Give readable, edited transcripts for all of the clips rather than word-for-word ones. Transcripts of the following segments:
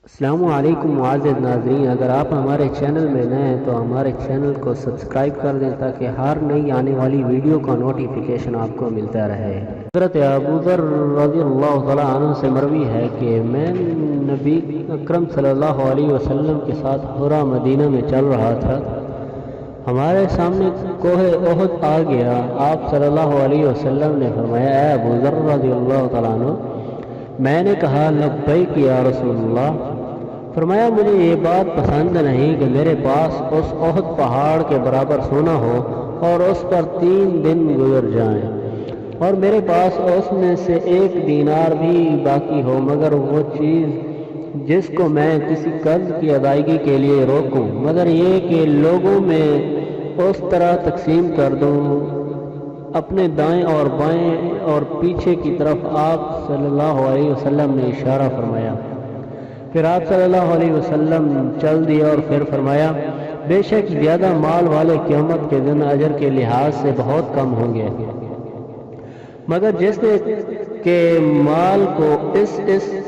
السلام علیکم معزز ناظرین، اگر آپ ہمارے چینل میں نئے ہیں تو ہمارے چینل کو سبسکرائب کر دیں تاکہ ہر نئی آنے والی ویڈیو کا نوٹیفیکیشن آپ کو ملتا رہے۔ حضرت ابو ذر رضی اللہ تعالیٰ عنہ سے مروی ہے کہ میں نبی اکرم صلی اللہ علیہ وسلم کے ساتھ حرہ مدینہ میں چل رہا تھا، ہمارے سامنے کوہ احد آ گیا۔ آپ صلی اللہ علیہ وسلم نے فرمایا، اے ابو ذر رضی اللہ تعالیٰ عنہ۔ میں نے کہا، لبیک یا رسول اللہ۔ فرمایا، مجھے یہ بات پسند نہیں کہ میرے پاس اس احد پہاڑ کے برابر سونا ہو اور اس پر 3 دن گزر جائیں، اور میرے پاس اس میں سے 1 دینار بھی باقی ہو مگر وہ چیز جس کو میں کسی قرض کی ادائیگی کے لیے روکوں، مگر یہ کہ لوگوں میں اس طرح تقسیم کر دوں۔ اپنے دائیں اور بائیں اور پیچھے کی طرف آپ صلی اللہ علیہ وسلم نے اشارہ فرمایا۔ پھر آپ صلی اللہ علیہ وسلم چل دیے اور پھر فرمایا، بے شک زیادہ مال والے قیامت کے دن اجر کے لحاظ سے بہت کم ہوں گے، مگر جس نے کہ مال کو اس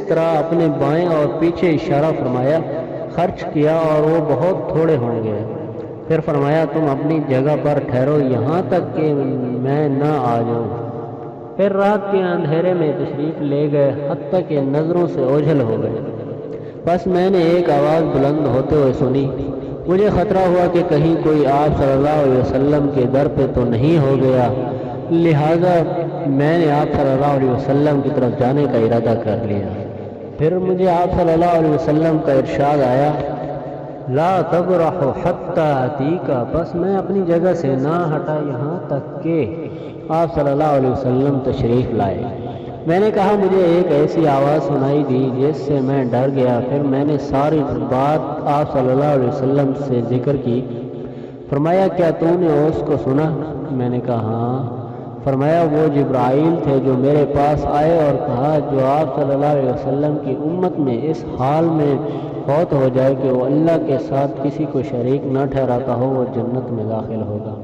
طرح اپنے بائیں اور پیچھے اشارہ فرمایا خرچ کیا اور وہ بہت تھوڑے ہوں گے۔ پھر فرمایا، تم اپنی جگہ پر ٹھہرو یہاں تک کہ میں نہ آ جاؤں۔ پھر رات کے اندھیرے میں تشریف لے گئے حتیٰ کہ نظروں سے اوجھل ہو گئے۔ بس میں نے ایک آواز بلند ہوتے ہوئے سنی۔ مجھے خطرہ ہوا کہ کہیں کوئی آپ صلی اللہ علیہ وسلم کے در پہ تو نہیں ہو گیا، لہذا میں نے آپ صلی اللہ علیہ وسلم کی طرف جانے کا ارادہ کر لیا۔ پھر مجھے آپ صلی اللہ علیہ وسلم کا ارشاد آیا، لا تبرح حتی آتیک، بس میں اپنی جگہ سے نہ ہٹا یہاں تک کہ آپ صلی اللہ علیہ وسلم تشریف لائے۔ میں نے کہا، مجھے ایک ایسی آواز سنائی دی جس سے میں ڈر گیا۔ پھر میں نے ساری بات آپ صلی اللہ علیہ وسلم سے ذکر کی۔ فرمایا، کیا تو نے اس کو سنا؟ میں نے کہا، ہاں۔ فرمایا، وہ جبرائیل تھے جو میرے پاس آئے اور کہا، جو آپ صلی اللہ علیہ وسلم کی امت میں اس حال میں فوت ہو جائے کہ وہ اللہ کے ساتھ کسی کو شریک نہ ٹھہراتا ہو، وہ جنت میں داخل ہوگا۔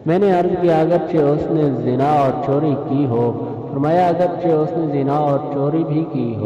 میں نے عرض کیا، اگرچہ اس نے زنا اور چوری کی ہو؟ فرمایا، اگرچہ اس نے زنا اور چوری بھی کی ہو